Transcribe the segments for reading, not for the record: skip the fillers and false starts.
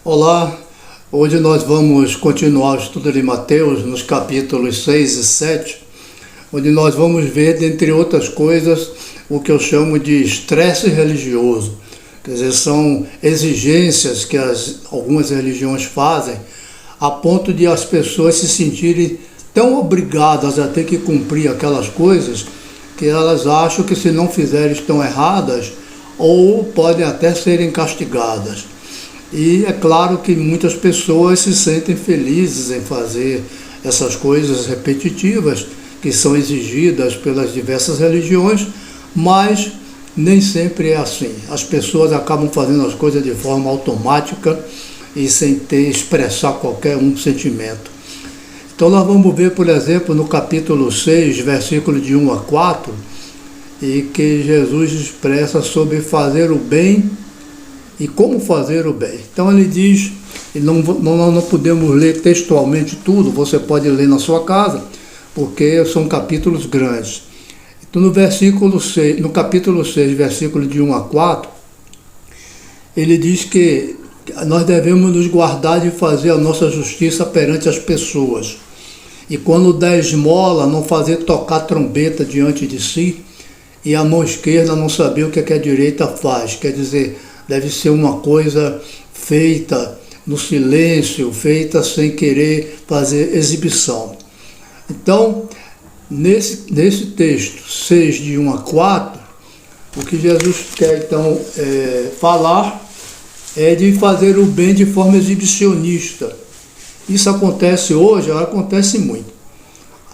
Olá, hoje nós vamos continuar o estudo de Mateus nos capítulos 6 e 7, onde nós vamos ver, dentre outras coisas, o que eu chamo de estresse religioso. Quer dizer, são exigências que algumas religiões fazem a ponto de as pessoas se sentirem tão obrigadas a ter que cumprir aquelas coisas que elas acham que, se não fizerem, estão erradas ou podem até serem castigadas. E é claro que muitas pessoas se sentem felizes em fazer essas coisas repetitivas que são exigidas pelas diversas religiões, mas nem sempre é assim. As pessoas acabam fazendo as coisas de forma automática e sem expressar qualquer sentimento. Então nós vamos ver, por exemplo, no capítulo 6, versículo de 1 a 4, e que Jesus expressa sobre fazer o bem e como fazer o bem. Então ele diz, e nós não podemos ler textualmente tudo, você pode ler na sua casa, porque são capítulos grandes. Então no capítulo 6, versículo de 1 a 4, ele diz que nós devemos nos guardar de fazer a nossa justiça perante as pessoas. E quando der esmola, não fazer tocar trombeta diante de si, e a mão esquerda não saber o que a direita faz. Quer dizer, deve ser uma coisa feita no silêncio, feita sem querer fazer exibição. Então, nesse texto 6, de 1 a 4, o que Jesus quer então falar é de fazer o bem de forma exibicionista. Isso acontece hoje, acontece muito.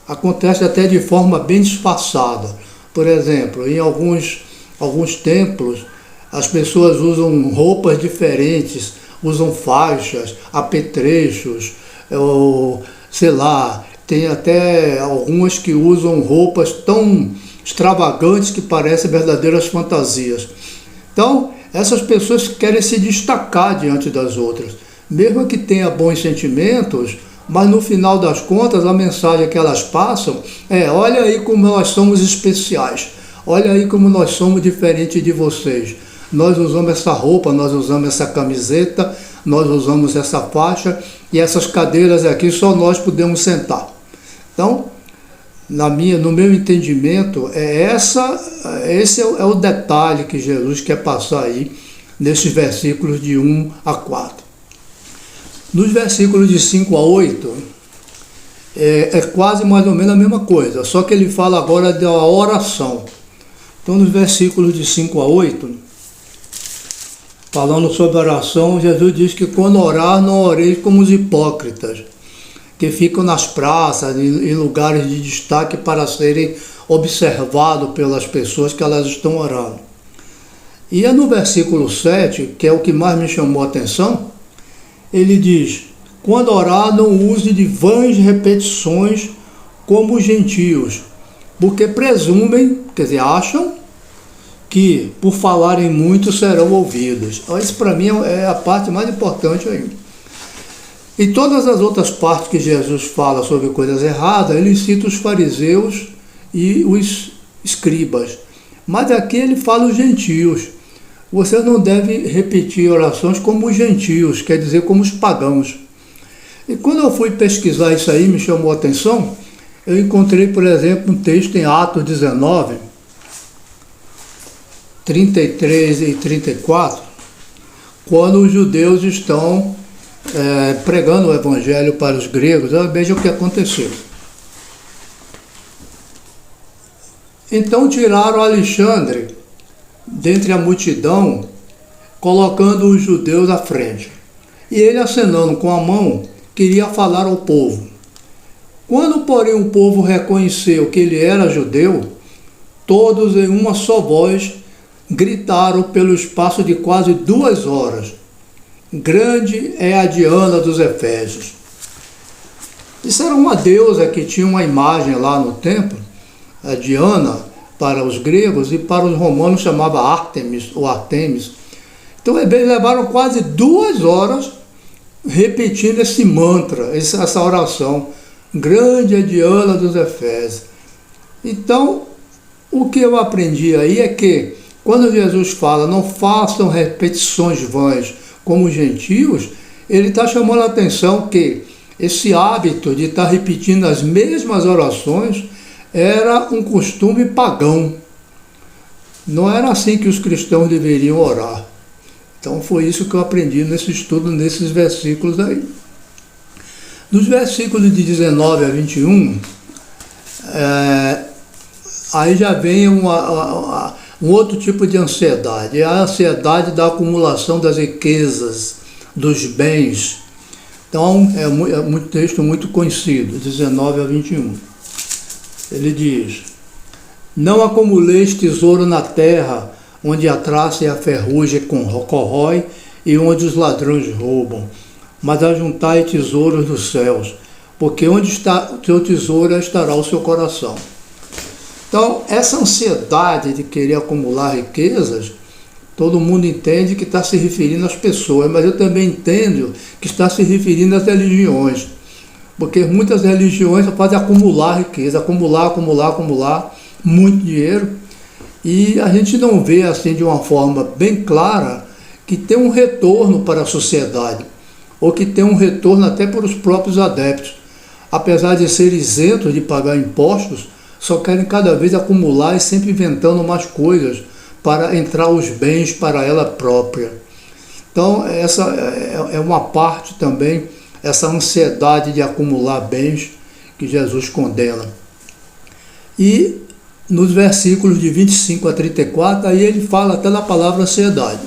Acontece até de forma bem disfarçada. Por exemplo, em alguns templos, as pessoas usam roupas diferentes, usam faixas, apetrechos, ou, sei lá, tem até algumas que usam roupas tão extravagantes que parecem verdadeiras fantasias. Então, essas pessoas querem se destacar diante das outras, mesmo que tenha bons sentimentos, mas no final das contas a mensagem que elas passam é: olha aí como nós somos especiais, olha aí como nós somos diferentes de vocês. Nós usamos essa roupa, nós usamos essa camiseta, nós usamos essa faixa, e essas cadeiras aqui só nós podemos sentar. Então, no meu entendimento, esse é o detalhe que Jesus quer passar aí nesses versículos de 1 a 4. Nos versículos de 5 a 8, é quase mais ou menos a mesma coisa, só que ele fala agora da oração. Então, nos versículos de 5 a 8, falando sobre oração, Jesus diz que quando orar, não oreis como os hipócritas, que ficam nas praças, em lugares de destaque para serem observados pelas pessoas que elas estão orando. E é no versículo 7, que é o que mais me chamou a atenção, ele diz: quando orar, não use de vãs repetições como os gentios, porque presumem, quer dizer, acham que por falarem muito serão ouvidos. Isso para mim é a parte mais importante ainda. Em todas as outras partes que Jesus fala sobre coisas erradas, ele cita os fariseus e os escribas. Mas aqui ele fala os gentios. Você não deve repetir orações como os gentios, quer dizer, como os pagãos. E quando eu fui pesquisar isso aí, me chamou a atenção, eu encontrei, por exemplo, um texto em Atos 19, 33 e 34, quando os judeus estão pregando o evangelho para os gregos. Veja o que aconteceu. Então tiraram Alexandre dentre a multidão, colocando os judeus à frente. E ele, acenando com a mão, queria falar ao povo. Quando, porém, o povo reconheceu que ele era judeu, todos em uma só voz gritaram pelo espaço de quase 2 horas: grande é a Diana dos Efésios. Isso era uma deusa que tinha uma imagem lá no templo, a Diana, para os gregos, e para os romanos chamava Ártemis ou Artemis. Então eles levaram quase 2 horas repetindo esse mantra, essa oração: grande é a Diana dos Efésios. Então, o que eu aprendi aí é que quando Jesus fala, não façam repetições vãs como os gentios, ele está chamando a atenção que esse hábito de estar repetindo as mesmas orações era um costume pagão. Não era assim que os cristãos deveriam orar. Então foi isso que eu aprendi nesse estudo, nesses versículos aí. Dos versículos de 19 a 21, aí já vem um outro tipo de ansiedade. É a ansiedade da acumulação das riquezas, dos bens. Então é um texto muito conhecido, 19 a 21. Ele diz: não acumuleis tesouro na terra, onde a traça e a ferrugem corrói e onde os ladrões roubam, mas ajuntai tesouros dos céus, porque onde está o teu tesouro estará o seu coração. Então, essa ansiedade de querer acumular riquezas, todo mundo entende que está se referindo às pessoas, mas eu também entendo que está se referindo às religiões, porque muitas religiões fazem acumular riqueza, acumular muito dinheiro, e a gente não vê assim de uma forma bem clara que tem um retorno para a sociedade, ou que tem um retorno até para os próprios adeptos. Apesar de serem isentos de pagar impostos, só querem cada vez acumular e sempre inventando mais coisas para entrar os bens para ela própria. Então essa é uma parte também, essa ansiedade de acumular bens que Jesus condena. E nos versículos de 25 a 34, aí ele fala até da palavra ansiedade,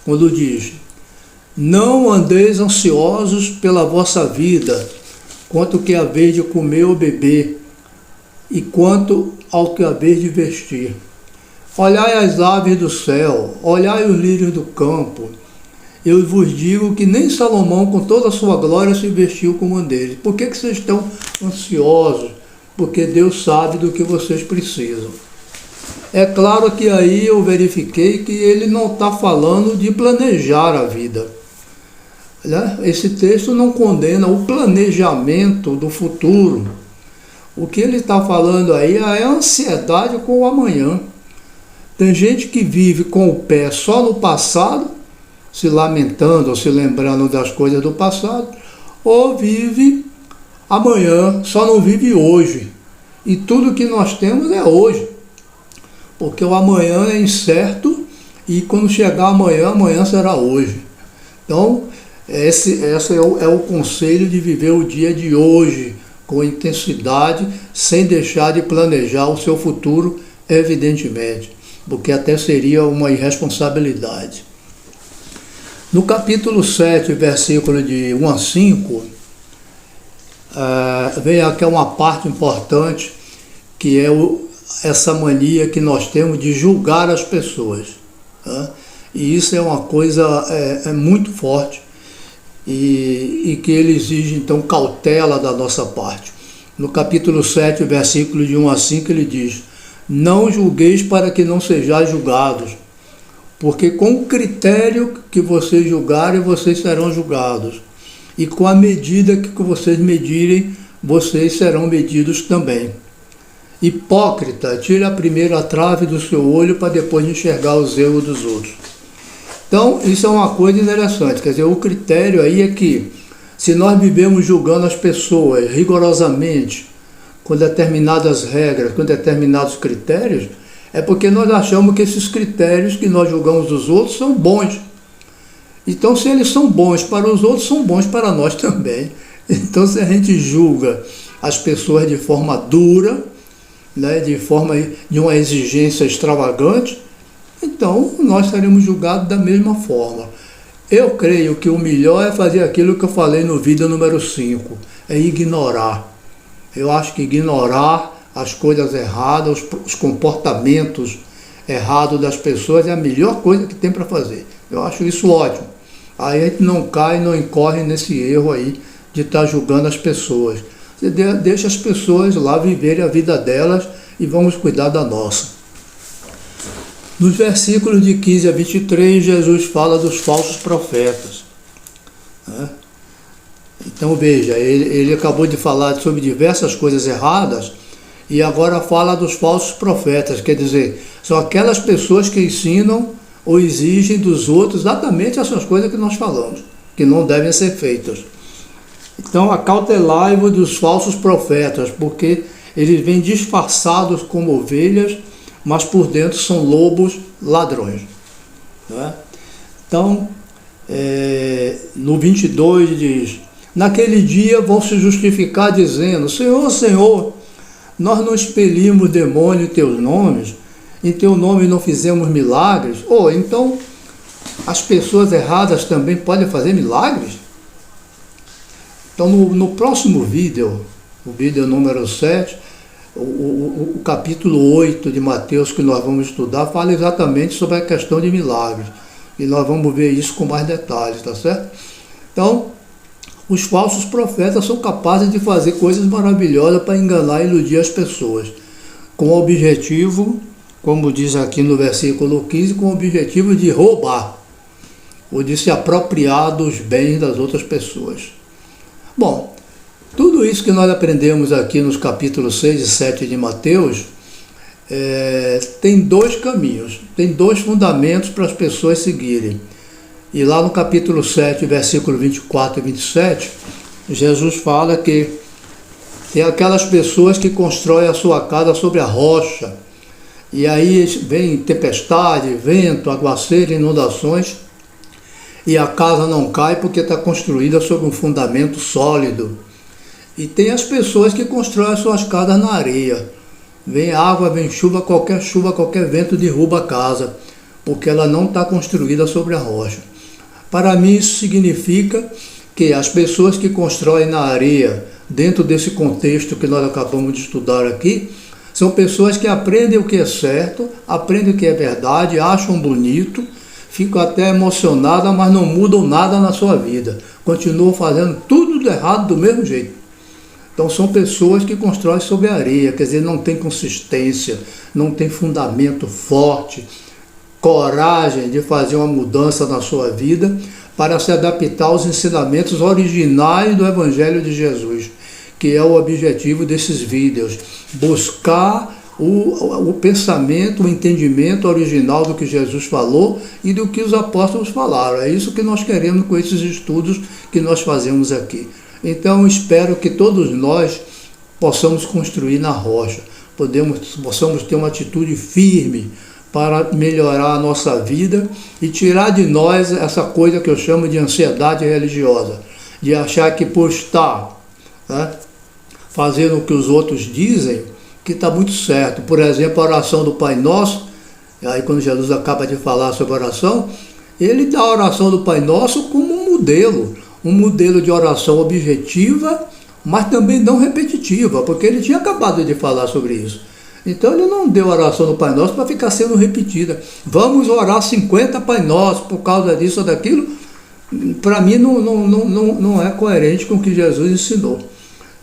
quando diz: não andeis ansiosos pela vossa vida, quanto que haveis de comer ou beber, e quanto ao que haveis de vestir. Olhai as aves do céu, olhai os lírios do campo. Eu vos digo que nem Salomão, com toda a sua glória, se vestiu como um deles. Por que vocês estão ansiosos? Porque Deus sabe do que vocês precisam. É claro que aí eu verifiquei que ele não está falando de planejar a vida. Esse texto não condena o planejamento do futuro. O que ele está falando aí é a ansiedade com o amanhã. Tem gente que vive com o pé só no passado, se lamentando ou se lembrando das coisas do passado, ou vive amanhã, só não vive hoje. E tudo que nós temos é hoje. Porque o amanhã é incerto e quando chegar amanhã, amanhã será hoje. Então, esse é o conselho de viver o dia de hoje com intensidade, sem deixar de planejar o seu futuro, evidentemente, porque até seria uma irresponsabilidade. No capítulo 7, versículo de 1 a 5, vem aqui uma parte importante, que é essa mania que nós temos de julgar as pessoas. E isso é uma coisa muito forte e que ele exige, então, cautela da nossa parte. No capítulo 7, versículo de 1 a 5, ele diz: não julgueis para que não sejais julgados, porque com o critério que vocês julgarem, vocês serão julgados, e com a medida que vocês medirem, vocês serão medidos também. Hipócrita, tire a primeira trave do seu olho para depois enxergar os erros dos outros. Então, isso é uma coisa interessante, quer dizer, o critério aí é que, se nós vivemos julgando as pessoas rigorosamente, com determinadas regras, com determinados critérios, é porque nós achamos que esses critérios que nós julgamos dos outros são bons. Então, se eles são bons para os outros, são bons para nós também. Então, se a gente julga as pessoas de forma dura, de uma exigência extravagante, então nós seremos julgados da mesma forma. Eu creio que o melhor é fazer aquilo que eu falei no vídeo número 5, é ignorar. Eu acho que ignorar as coisas erradas, os comportamentos errados das pessoas é a melhor coisa que tem para fazer. Eu acho isso ótimo. Aí a gente não cai, não incorre nesse erro aí de estar julgando as pessoas. Você deixa as pessoas lá viverem a vida delas e vamos cuidar da nossa. Nos versículos de 15 a 23, Jesus fala dos falsos profetas. Então veja, ele acabou de falar sobre diversas coisas erradas e agora fala dos falsos profetas, quer dizer, são aquelas pessoas que ensinam ou exigem dos outros exatamente essas coisas que nós falamos. que não devem ser feitas. Então, acautelai-vos dos falsos profetas, porque eles vêm disfarçados como ovelhas, mas por dentro são lobos ladrões. Né? Então, no 22 diz: naquele dia vão se justificar dizendo: Senhor, Senhor, nós não expelimos demônio em teus nomes, em teu nome não fizemos milagres. Então as pessoas erradas também podem fazer milagres? Então no próximo vídeo, o vídeo número 7, o capítulo 8 de Mateus que nós vamos estudar, fala exatamente sobre a questão de milagres. E nós vamos ver isso com mais detalhes, tá certo? Então, os falsos profetas são capazes de fazer coisas maravilhosas para enganar e iludir as pessoas, com o objetivo, como diz aqui no versículo 15, com o objetivo de roubar, ou de se apropriar dos bens das outras pessoas. Bom, tudo isso que nós aprendemos aqui nos capítulos 6 e 7 de Mateus, tem dois caminhos, tem dois fundamentos para as pessoas seguirem. E lá no capítulo 7, versículo 24 e 27, Jesus fala que tem aquelas pessoas que constroem a sua casa sobre a rocha, e aí vem tempestade, vento, aguaceiro, inundações, e a casa não cai porque está construída sobre um fundamento sólido. E tem as pessoas que constroem as suas casas na areia. Vem água, vem chuva, qualquer vento derruba a casa, porque ela não está construída sobre a rocha. Para mim isso significa que as pessoas que constroem na areia, dentro desse contexto que nós acabamos de estudar aqui, são pessoas que aprendem o que é certo, aprendem o que é verdade, acham bonito, ficam até emocionadas, mas não mudam nada na sua vida. Continuam fazendo tudo de errado do mesmo jeito. Então são pessoas que constroem sobre a areia, quer dizer, não tem consistência, não tem fundamento forte, coragem de fazer uma mudança na sua vida para se adaptar aos ensinamentos originais do Evangelho de Jesus, que é o objetivo desses vídeos, buscar o pensamento, o entendimento original do que Jesus falou e do que os apóstolos falaram. É isso que nós queremos com esses estudos que nós fazemos aqui. Então espero que todos nós possamos construir na rocha, possamos ter uma atitude firme para melhorar a nossa vida e tirar de nós essa coisa que eu chamo de ansiedade religiosa, de achar que por estar fazendo o que os outros dizem, que está muito certo. Por exemplo, a oração do Pai Nosso, aí quando Jesus acaba de falar sobre a oração, ele dá a oração do Pai Nosso como um modelo de oração objetiva, mas também não repetitiva, porque ele tinha acabado de falar sobre isso. Então ele não deu a oração do Pai Nosso para ficar sendo repetida. Vamos orar 50 Pai Nosso por causa disso ou daquilo. Para mim não é coerente com o que Jesus ensinou.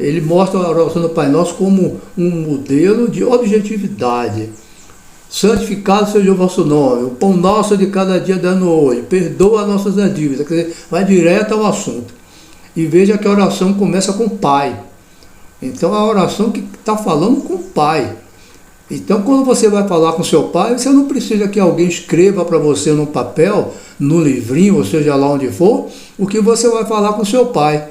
Ele mostra a oração do Pai Nosso como um modelo de objetividade. Santificado seja o vosso nome, o pão nosso de cada dia dá-nos hoje, perdoa nossas dívidas, quer dizer, vai direto ao assunto. E veja que a oração começa com o Pai. Então é a oração que está falando com o Pai. Então quando você vai falar com seu pai, você não precisa que alguém escreva para você no papel, no livrinho, ou seja lá onde for, o que você vai falar com seu pai.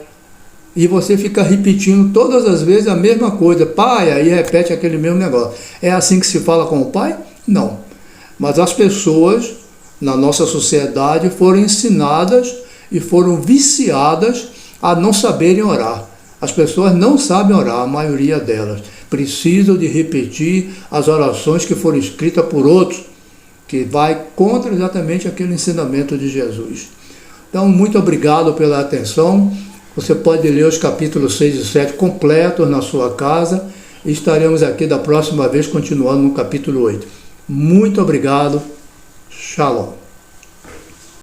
E você fica repetindo todas as vezes a mesma coisa. Pai, aí repete aquele mesmo negócio. É assim que se fala com o pai? Não. Mas as pessoas na nossa sociedade foram ensinadas e foram viciadas a não saberem orar. As pessoas não sabem orar, a maioria delas. Precisam de repetir as orações que foram escritas por outros, que vai contra exatamente aquele ensinamento de Jesus. Então, muito obrigado pela atenção. Você pode ler os capítulos 6 e 7 completos na sua casa e estaremos aqui da próxima vez continuando no capítulo 8. Muito obrigado. Shalom.